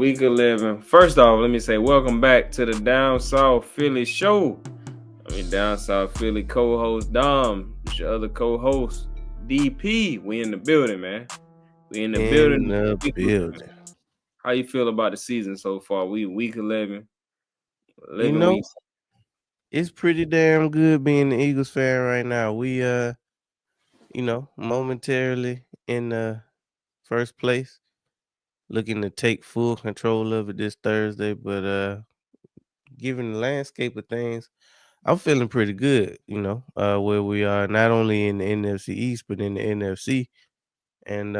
Week 11. First off, let me say welcome back to the Down South Philly show. Down South Philly co-host Dom. It's your other co-host, DP. We in the building, man. We in the building. How you feel about the season so far? Week 11. 11 weeks. It's pretty damn good being an Eagles fan right now. We momentarily in first place, looking to take full control of it this Thursday. But given the landscape of things, I'm feeling pretty good, where we are not only in the NFC East, but in the NFC. And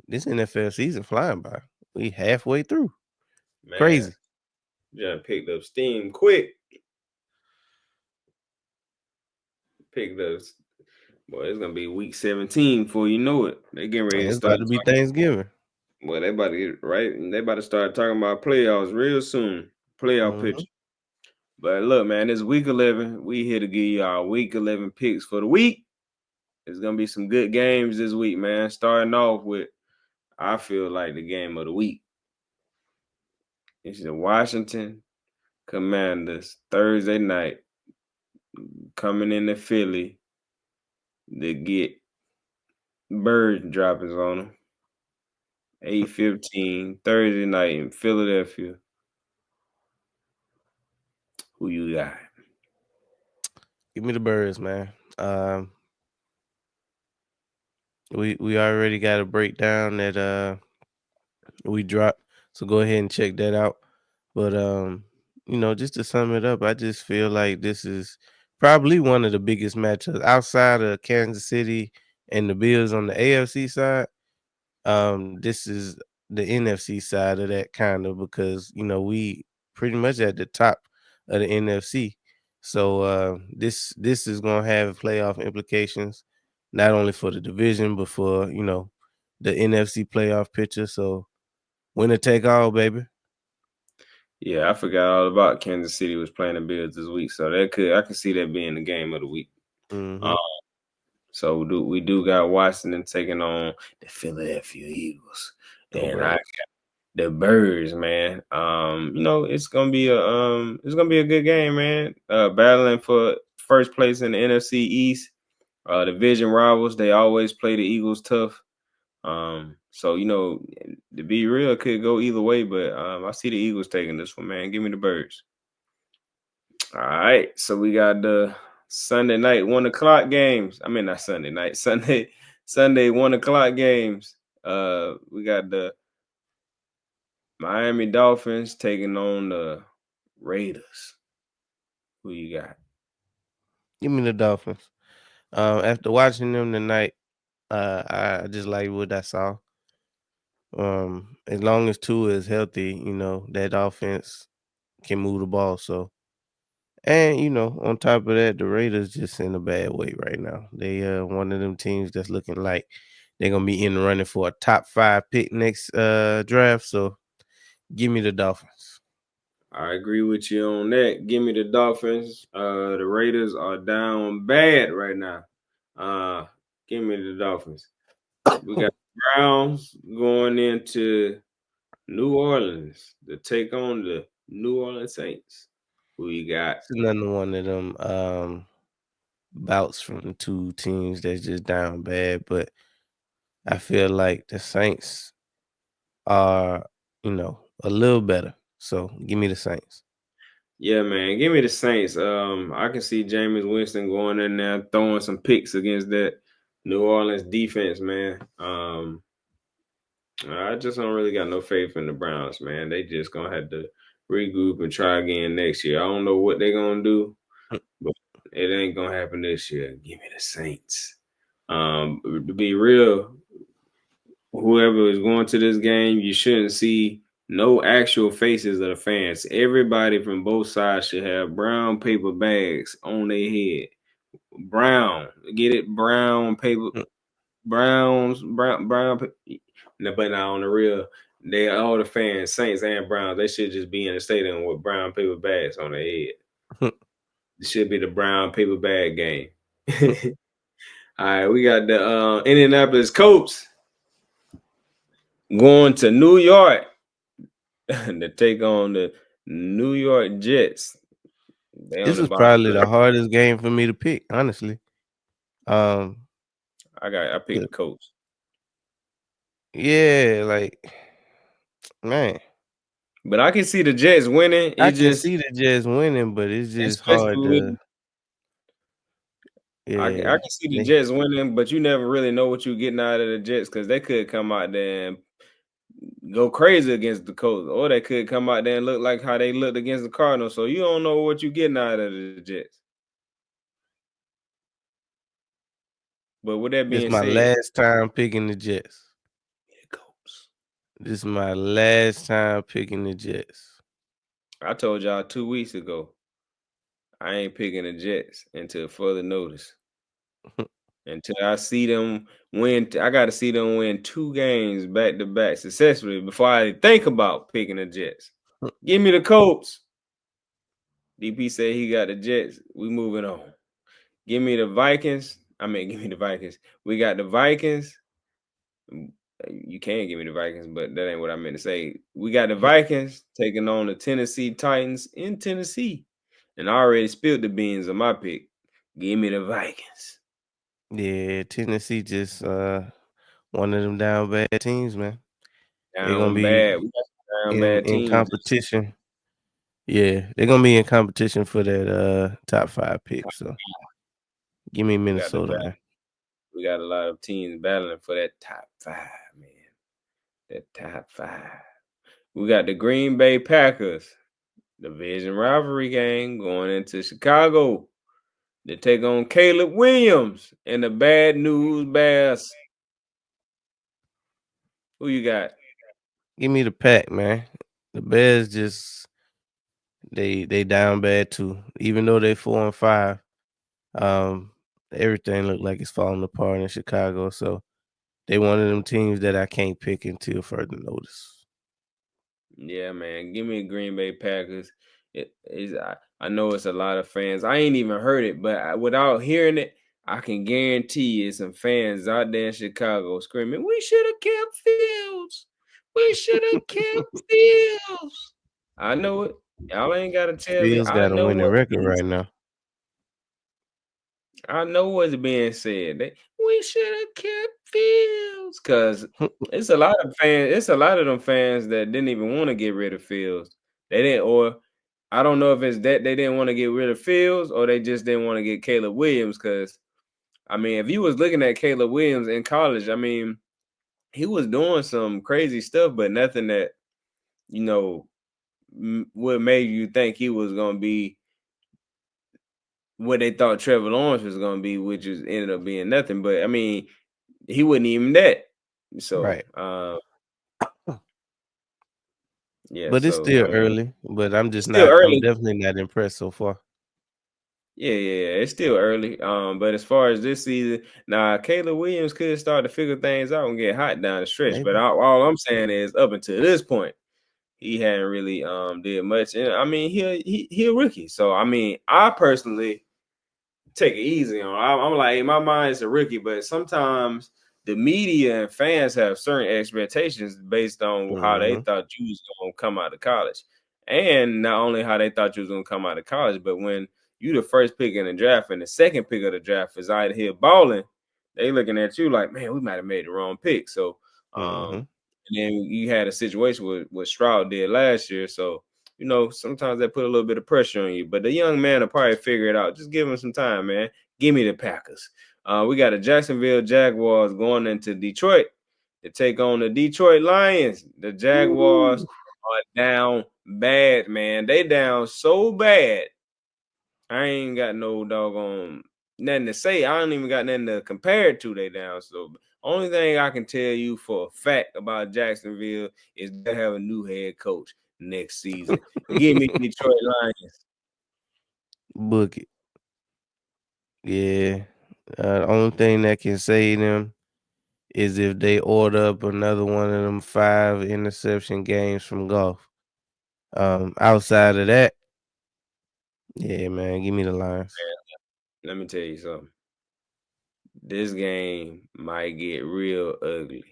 this NFL season flying by. We halfway through. Man, Crazy. Yeah, picked up steam quick. Boy, it's gonna be week 17 before you know it. They getting ready to start. It's about to be Thanksgiving. Well, they about to get right. They about to start talking about playoffs real soon. Playoff picture. But look, man, it's week 11. We here to give you our week 11 picks for the week. There's gonna be some good games this week, man. Starting off with, I feel like the game of the week. It's the Washington Commanders Thursday night coming into Philly to get bird droppings on them. 8:15 Thursday night in Philadelphia. Who you got? Give me the birds, man. We already got a breakdown that we dropped, so go ahead and check that out. But just to sum it up, I just feel like this is probably one of the biggest matchups outside of Kansas City and the Bills on the AFC side. This is the NFC side of that kind of, because we pretty much at the top of the NFC. So this is gonna have playoff implications, not only for the division but for the NFC playoff picture. So winner take all, baby. Yeah, I forgot all about Kansas City was playing the Bills this week, so I can see that being the game of the week. Mm-hmm. So we do got Washington taking on the Philadelphia Eagles, and I got the Birds, man. It's gonna be a good game, man. Battling for first place in the NFC East. Division rivals, they always play the Eagles tough. So to be real, it could go either way, but I see the Eagles taking this one, man. Give me the Birds. All right, so we got the Sunday night 1:00 games. I mean, not Sunday night, Sunday 1:00 games. We got the Miami Dolphins taking on the Raiders. Who you got? Give me the Dolphins. After watching them tonight, I just like what I saw. As long as Tua is healthy, that offense can move the ball. So, and on top of that, the Raiders just in a bad way right now. They one of them teams that's looking like they're gonna be in the running for a top 5 pick next draft. So, give me the Dolphins. I agree with you on that. Give me the Dolphins. The Raiders are down bad right now. Give me the Dolphins. We got Browns going into New Orleans to take on the New Orleans Saints. Who you got? It's another one of them bouts from 2 teams that's just down bad, but I feel like the Saints are, a little better. So give me the Saints. Yeah, man. Give me the Saints. I can see Jameis Winston going in there throwing some picks against that New Orleans defense, man. I just don't really got no faith in the Browns, man. They just gonna have to regroup and try again next year. I don't know what they're gonna do, but it ain't gonna happen this year. Give me the Saints. To be real, whoever is going to this game, you shouldn't see no actual faces of the fans. Everybody from both sides should have brown paper bags on their head. Brown, get it? Brown paper, brown. But now on the real, they all the fans, Saints and Browns, they should just be in the stadium with brown paper bags on their head. It should be the brown paper bag game. All right, we got the Indianapolis Colts going to New York to take on the New York Jets. They on This the is bottom probably of the hardest game for me to pick, honestly. Um, I picked the the Colts. yeah, like, man, But I can see the Jets winning. I It can just see the Jets winning, but it's just especially hard with to I yeah, can see the they Jets winning, but you never really know what you're getting out of the Jets because they could come out there and go crazy against the Colts, or they could come out there and look like how they looked against the Cardinals. So you don't know what you're getting out of the Jets. But with that this being my said, last time picking the Jets. the Colts. This is my last time picking the Jets. I told y'all 2 weeks ago I ain't picking the Jets until further notice. Until I see them win, I got to see them win 2 games back to back successfully before I think about picking the Jets. Give me the Colts. DP said he got the Jets. We moving on. Give me the Vikings. I mean, give me the Vikings. We got the Vikings. You can give me the Vikings, but that ain't what I meant to say. We got the Vikings taking on the Tennessee Titans in Tennessee. And I already spilled the beans on my pick. Give me the Vikings. Yeah, Tennessee just one of them down bad teams, man. They're gonna Down be bad. We got some down bad in teams. competition. Yeah, they're gonna be in competition for that top 5 pick. So give me We got the Minnesota, back. man. We got a lot of teams battling for that top 5, man. That top 5. We got the Green Bay Packers, division rivalry game going into Chicago. They take on Caleb Williams and the Bad News Bears. Who you got? Give me the pack, man. The Bears just they down bad too. Even though they 4-5, um, everything look like it's falling apart in Chicago. So they one of them teams that I can't pick until further notice. Yeah, man. Give me Green Bay Packers. It is. I know it's a lot of fans. I ain't even heard it, but without hearing it, I can guarantee you some fans out there in Chicago screaming, "We should have kept Fields. We should have kept Fields." I know it. Y'all ain't gotta tell me. Bills I got a know winning what's record being right now. I know what's being said. We should have kept Fields because it's a lot of fans. It's a lot of them fans that didn't even want to get rid of Fields. They didn't, or I don't know if it's that they didn't want to get rid of Fields or they just didn't want to get Caleb Williams. Because I mean, if you was looking at Caleb Williams in college, I mean, he was doing some crazy stuff, but nothing that you know would make you think he was going to be what they thought Trevor Lawrence was going to be, which is ended up being nothing. But I mean, he wasn't even that. So, Right. yeah. But it's So still I mean, early. But I'm it's just still not. I'm early. definitely not impressed so far. Yeah. It's still early. But as far as this season, now Caleb Williams could start to figure things out and get hot down the stretch. But Maybe. all I'm saying is, up until this point, he hadn't really did much. And I mean, he a rookie. So I mean, I personally take it easy on. I'm like, in my mind, it's a rookie, but sometimes the media and fans have certain expectations based on how they Hmm. thought you was gonna come out of college, and not only how they thought you was gonna come out of college, but when you the first pick in the draft and the second pick of the draft is out here balling, they looking at you like, man, we might have made the wrong pick. So, Hmm. and then you had a situation with what Stroud did last year, so sometimes they put a little bit of pressure on you, but the young man will probably figure it out. Just give him some time, man. Give me the Packers. We got the Jacksonville Jaguars going into Detroit to take on the Detroit Lions. The Jaguars Ooh. are down bad, man. They down so bad. I ain't got no doggone nothing to say. I don't even got nothing to compare it to. They down. So only thing I can tell you for a fact about Jacksonville is they have a new head coach next season. Give me Detroit Lions. Book it. Yeah. Only thing that can save them is if they order up another one of them 5 interception games from golf. Outside of that, yeah, man, give me the Lions. Let me tell you something. This game might get real ugly.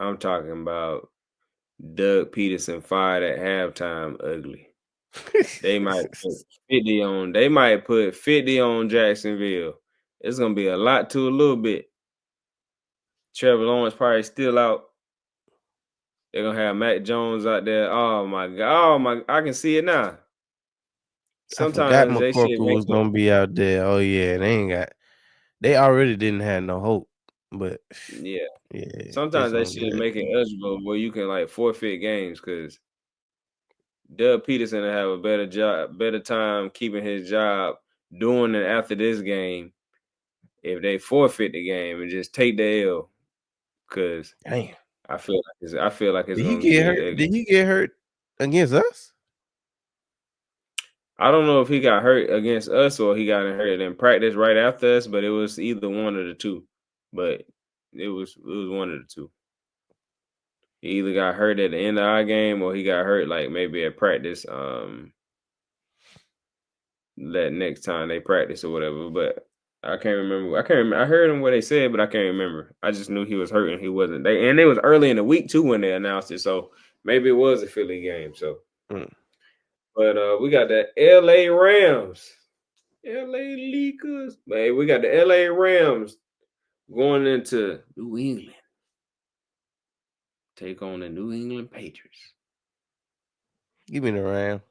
I'm talking about Doug Peterson fired at halftime ugly. They might put 50 on. They might put 50 on Jacksonville. It's gonna be a lot to a little bit. Trevor Lawrence probably still out. They're gonna have Mac Jones out there. Oh my god! Oh my! I can see it now. I forgot Sometimes they should McCorkle make was it. gonna be out there. Oh yeah, they already didn't have no hope. But Yeah. yeah, it's Sometimes they gonna be should make it ugly. eligible where you can like forfeit games because Doug Peterson will have a better job, better time keeping his job during and after this game if they forfeit the game and just take the L. Because Damn. I feel like it's gonna get ugly. Did he get hurt against us? I don't know if he got hurt against us or he got hurt in practice right after us, but it was either one of the two. But it was one of the two. He either got hurt at the end of our game or he got hurt like maybe at practice. That next time they practice or whatever. But I can't remember. I heard him what they said, but I can't remember. I just knew he was hurt and he wasn't. And it was early in the week too when they announced it. So maybe it was a Philly game. So, Mm. but we got the L.A. Rams, L.A. Lakers. Man, we got the L.A. Rams going into New England, take on the New England Patriots. Give me the Rams.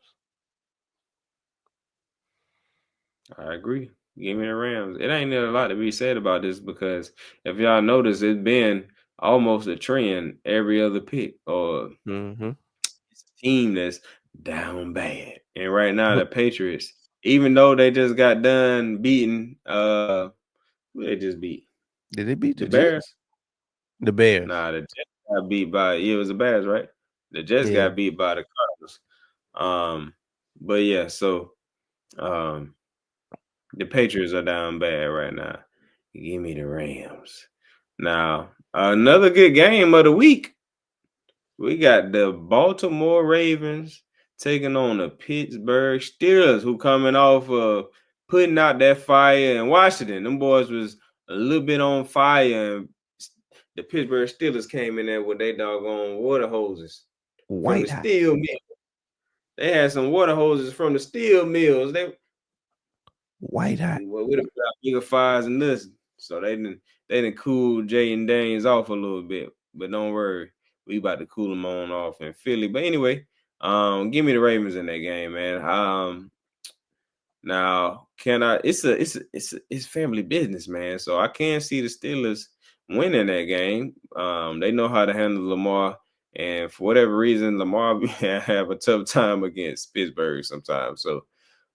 I agree. Give me the Rams. It ain't a lot to be said about this because if y'all notice, it's been almost a trend every other pick or Mm-hmm. it's a team that's down bad. And right now, the Patriots, even though they just got done beating, who they just beat? Did they beat the The Bears? Jets? The Bears. Nah, the Jets got beat by, yeah, it was the Bears, right? The Jets Yeah. got beat by the Cardinals. But yeah, so, um, the Patriots are down bad right now. Give me the Rams. Now, another good game of the week. We got the Baltimore Ravens taking on the Pittsburgh Steelers, who coming off of putting out that fire in Washington. Them boys was a little bit on fire, and the Pittsburgh Steelers came in there with their doggone water hoses from the White hot. steel mill. They had some water hoses from the steel mills. White hot. Well, we done put out bigger fires than this, so they done cool Jay and Danes off a little bit. But don't worry, we about to cool them on off in Philly. But anyway, give me the Ravens in that game, man. Now can I? It's family business, man. So I can't see the Steelers winning that game. They know how to handle Lamar, and for whatever reason, Lamar have a tough time against Pittsburgh sometimes. So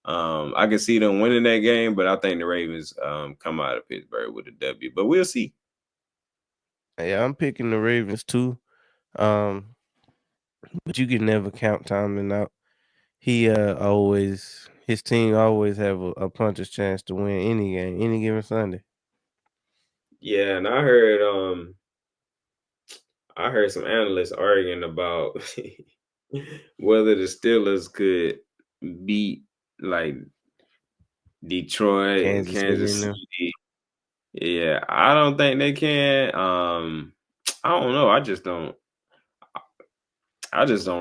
I can see them winning that game, but I think the Ravens come out of Pittsburgh with a W. But we'll see. Yeah, I'm picking the Ravens too. Um, but you can never count Tomlin out. He always his team always have a puncher's chance to win any game, any given Sunday. Yeah, and I heard some analysts arguing about whether the Steelers could beat like Detroit and Kansas City Kansas and them. City. Yeah, I don't think they can. I don't know. I just don't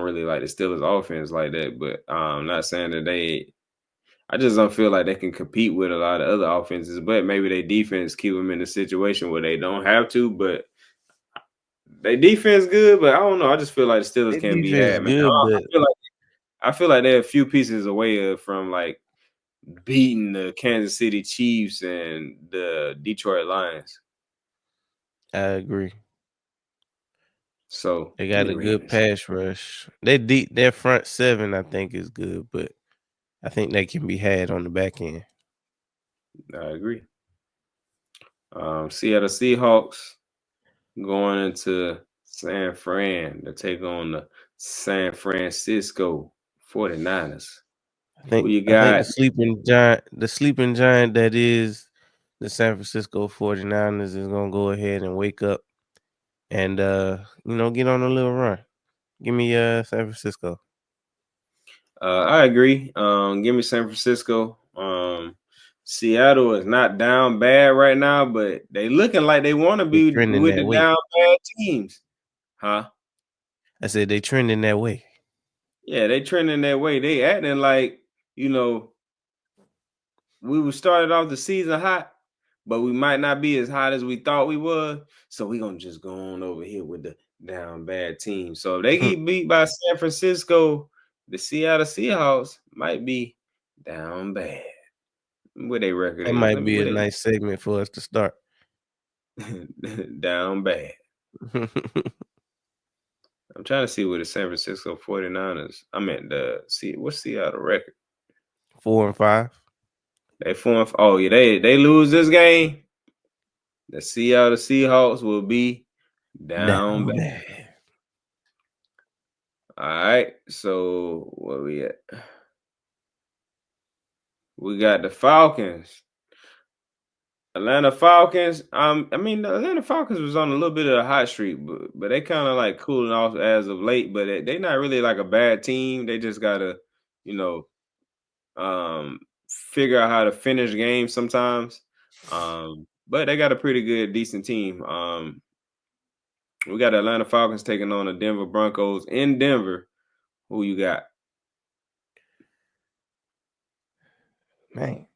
really like the Steelers offense like that. But not saying that I just don't feel like they can compete with a lot of other offenses. But maybe their defense keep them in a situation where they don't have to. But they defense good. But I don't know. I just feel like the Steelers Their can't be defense is had, man. good, but I feel like they're a few pieces away from like beating the Kansas City Chiefs and the Detroit Lions. I agree. So They give me got the a good Ravens. pass rush. Their front seven, I think, is good, but I think they can be had on the back end. I agree. Seattle Seahawks going into San Fran to take on the San Francisco 49ers. Who you I think got? the sleeping giant that is the San Francisco 49ers is gonna go ahead and wake up and get on a little run. Give me San Francisco. I agree. Give me San Francisco. Seattle is not down bad right now, but they looking like they want to They be trending with that the way. down bad teams. Huh? I said they trending that way. Yeah, they trending that way. They acting like, you know, we were started off the season hot, but we might not be as hot as we thought we was. So we gonna just go on over here with the down bad team. So if they get beat by San Francisco, the Seattle Seahawks might be down bad. What they record That is? might Let me be what a they nice segment for us to start. down bad. I'm trying to see what the San Francisco 49ers. I meant the see what's Seattle record? 4 and 5. They form. Oh yeah, they lose this game. The Seattle Seahawks will be down Down bad. bad. All right. So where we at? We got the Falcons. Atlanta Falcons. I mean, the Atlanta Falcons was on a little bit of a hot streak, but they kind of like cooling off as of late. But they not really like a bad team. They just gotta, you know, figure out how to finish games sometimes. But they got a pretty good, decent team. We got the Atlanta Falcons taking on the Denver Broncos in Denver. Who you got? Man.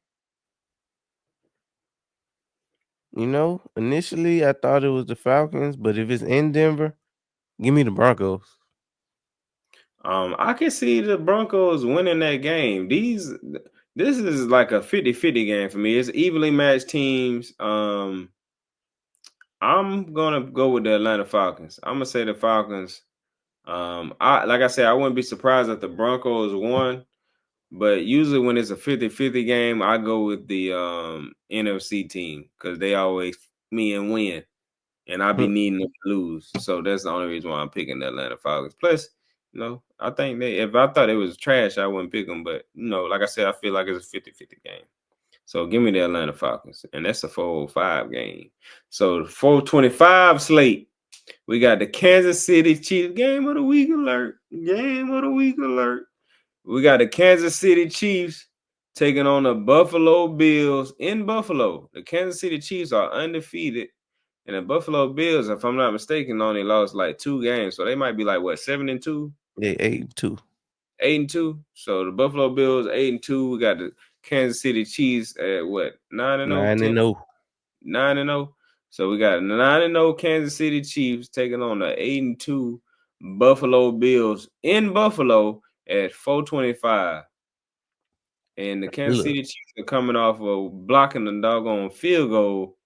Initially I thought it was the Falcons, but if it's in Denver, give me the Broncos. I can see the Broncos winning that game. This is like a 50-50 game for me. It's evenly matched teams. I'm gonna go with the Atlanta Falcons. I'm gonna say the Falcons. I like I said, I wouldn't be surprised if the Broncos won, but usually when it's a 50-50 game, I go with the NFC team because they always me and win. And I be needing them to lose. So that's the only reason why I'm picking the Atlanta Falcons. Plus, I think if I thought it was trash, I wouldn't pick them. But, like I said, I feel like it's a 50-50 game. So give me the Atlanta Falcons. And that's a 405 game. So the 425 slate, we got the Kansas City Chiefs. Game of the week alert. Game of the week alert. We got the Kansas City Chiefs taking on the Buffalo Bills in Buffalo. The Kansas City Chiefs are undefeated. And the Buffalo Bills, if I'm not mistaken, only lost like 2 games. So they might be like what, 7-2? They 8-2. 8-2. So the Buffalo Bills 8-2. We got the Kansas City Chiefs at what, 9-0, 9 and 10, 0. 9-0. So we got 9-0 Kansas City Chiefs taking on the 8-2 Buffalo Bills in Buffalo at 425. And the Kansas Look, City Chiefs are coming off of blocking the doggone field goal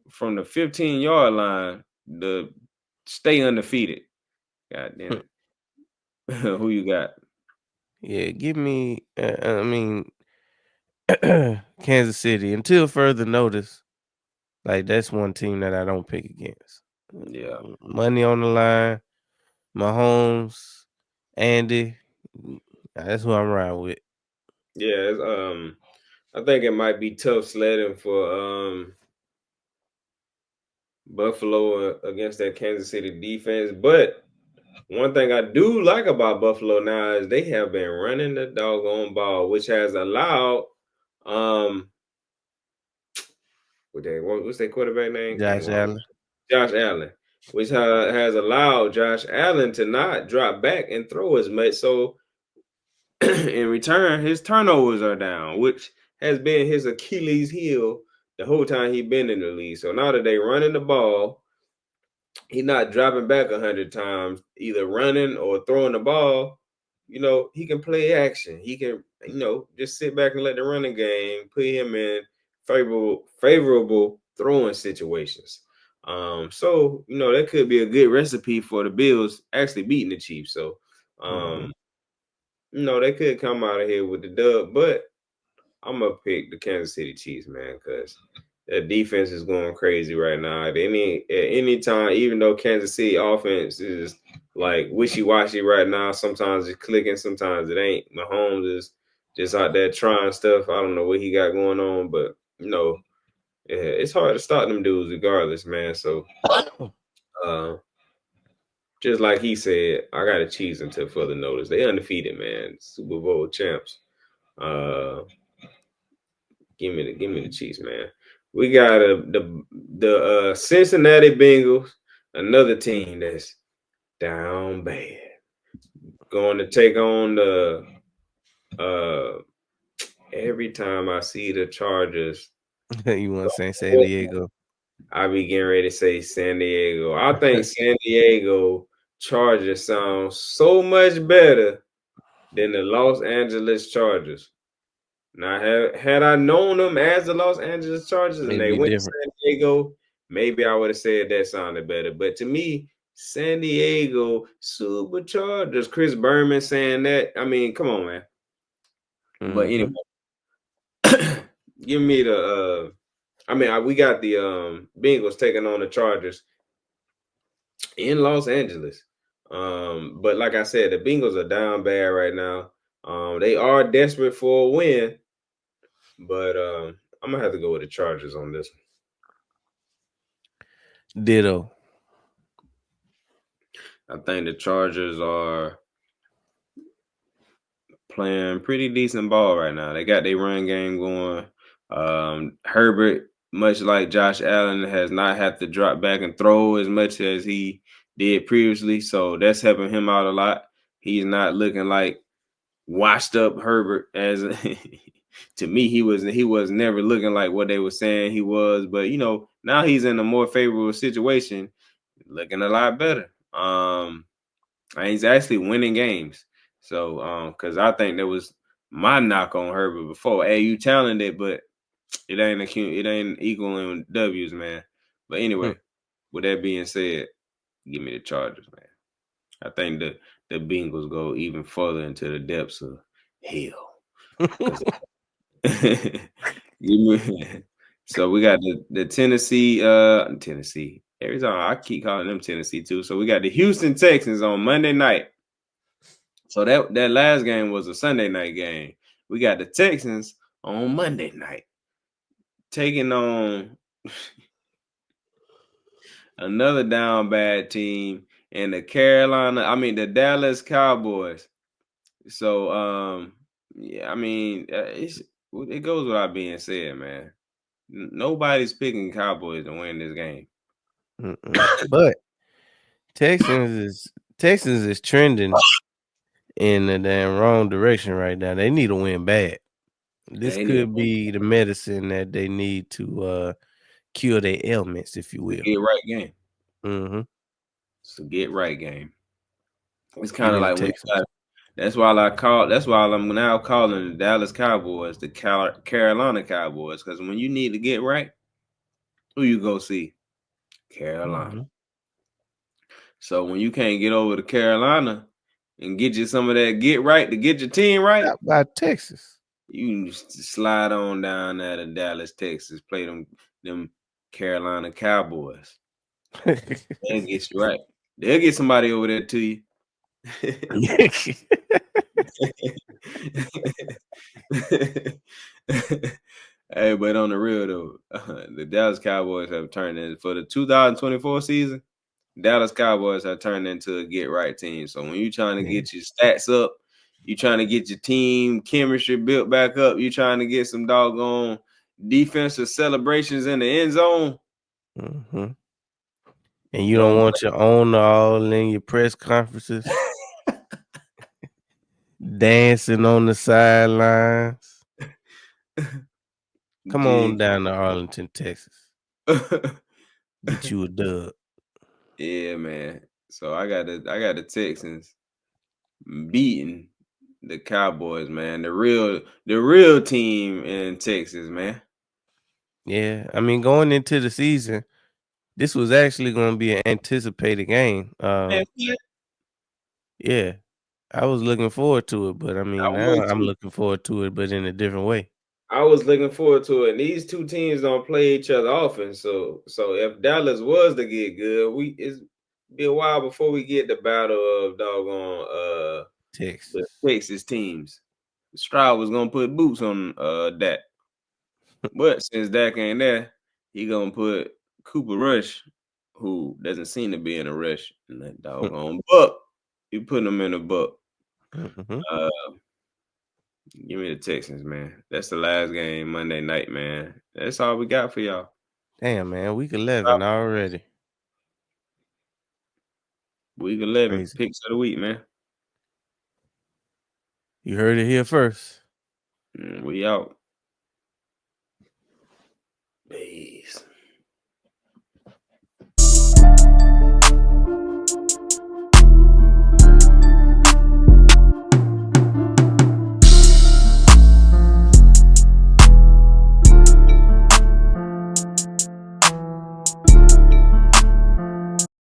from the 15-yard line to stay undefeated. God damn it. Who you got? yeah, give me I mean Kansas City until further notice. Like that's one team that I don't pick against. Yeah. Money on the line, Mahomes, Andy. That's who I'm riding with. Yeah, I think it might be tough sledding for Buffalo against that Kansas City defense. But one thing I do like about Buffalo now is they have been running the doggone ball, which has allowed um what's their quarterback name? Dang, Josh Allen. Josh Allen, which has allowed Josh Allen to not drop back and throw as much. So in return, his turnovers are down, which has been his Achilles heel the whole time he's been in the league. So now that they running the ball, he's not dropping back 100 times, either running or throwing the ball. He can play action. He can, just sit back and let the running game put him in favorable throwing situations. So that could be a good recipe for the Bills actually beating the Chiefs. So, Mhm. um, they could come out of here with the dub, but I'm gonna pick the Kansas City Chiefs, man, because the defense is going crazy right now. At any time, even though Kansas City offense is like wishy-washy right now, sometimes it's clicking, sometimes it ain't. Mahomes is just out there trying stuff. I don't know what he got going on, but yeah, it's hard to stop them dudes regardless, man. So uh just like he said, I gotta cheese until further notice. They undefeated, man. Super Bowl champs. Uh Give me the Chiefs, man. We got the Cincinnati Bengals, another team that's down bad. Going to take on the uh every time I see the Chargers, You want to say San Diego? I be getting ready to say San Diego. I think San Diego Chargers sounds so much better than the Los Angeles Chargers. Now, had I known them as the Los Angeles Chargers and It'd they be went to different. San Diego, maybe I would have said that sounded better. But to me, San Diego Superchargers, Chris Berman saying that. I mean, come on, man. But anyway, Hmm. give me the. We got the Bengals taking on the Chargers in Los Angeles. But like I said, the Bengals are down bad right now. They are desperate for a win, but I'm gonna have to go with the Chargers on this Ditto. one. I think the Chargers are playing pretty decent ball right now. They got their run game going. Herbert, much like Josh Allen, has not had to drop back and throw as much as he did previously, so that's helping him out a lot. He's not looking like washed up Herbert as to me he was never looking like what they were saying he was, but now he's in a more favorable situation, looking a lot better. And he's actually winning games. So because I think that was my knock on Herbert before. Hey, you talented, but it ain't equaling W's, man. But Hmm. anyway, with that being said, give me the Chargers, man. I think the Bengals go even further into the depths of hell. Cause so we got the Tennessee. Every time I keep calling them Tennessee too. So we got the Houston Texans on Monday night. So that last game was a Sunday night game. We got the Texans on Monday night taking on another down bad team and the Dallas Cowboys. So yeah, it goes without being said, man. Nobody's picking Cowboys to win this game. Mm-mm. But Texans is trending in the damn wrong direction right now. They need to win bad. This They need could be the medicine that they need to cure their ailments, if you to will. get right game. Hmm. It's a get right game. It's Give kind of me the like when you Texans. got. That's why I'm now calling the Dallas Cowboys the Carolina Cowboys, because when you need to get right, who you go see? Carolina. Hmm. So when you can't get over to Carolina and get you some of that get right to get your team right, How about Texas? you can just slide on down there to Dallas, Texas, play them Carolina Cowboys. They'll get you right. They'll get somebody over there to you. Hey, but on the real though, the Dallas Cowboys have turned in for the 2024 season. Dallas Cowboys have turned into a get right team. So when you're trying to Yeah. get your stats up, you're trying to get your team chemistry built back up, you're trying to get some doggone defensive celebrations in the end zone. Hmm. And you don't Don't want your owner all in your press conferences dancing on the sidelines. Come on dig. down to Arlington, Texas. Get you a dub. Yeah, man. So I got the Texans beating the Cowboys, man. The real team in Texas, man. Yeah, I mean, going into the season, this was actually going to be an anticipated game. Man, yeah, Yeah, I was looking forward to it, but I I mean, now was I'm too. looking forward to it, but in a different way. I was looking forward to it. And these two teams don't play each other often. So if Dallas was to get good, it's be a while before we get the battle of doggone the Texas. Texas teams. Stroud was gonna put boots on Dak. But since Dak ain't there, he gonna put Cooper Rush, who doesn't seem to be in a rush, in that doggone buck. You putting him in a buck. Hmm. Uh, give me the Texans, man. That's the last game Monday night, man. That's all we got for y'all. Damn, man, week 11 already. Week It's 11, crazy. picks of the week, man. You heard it here first. We out.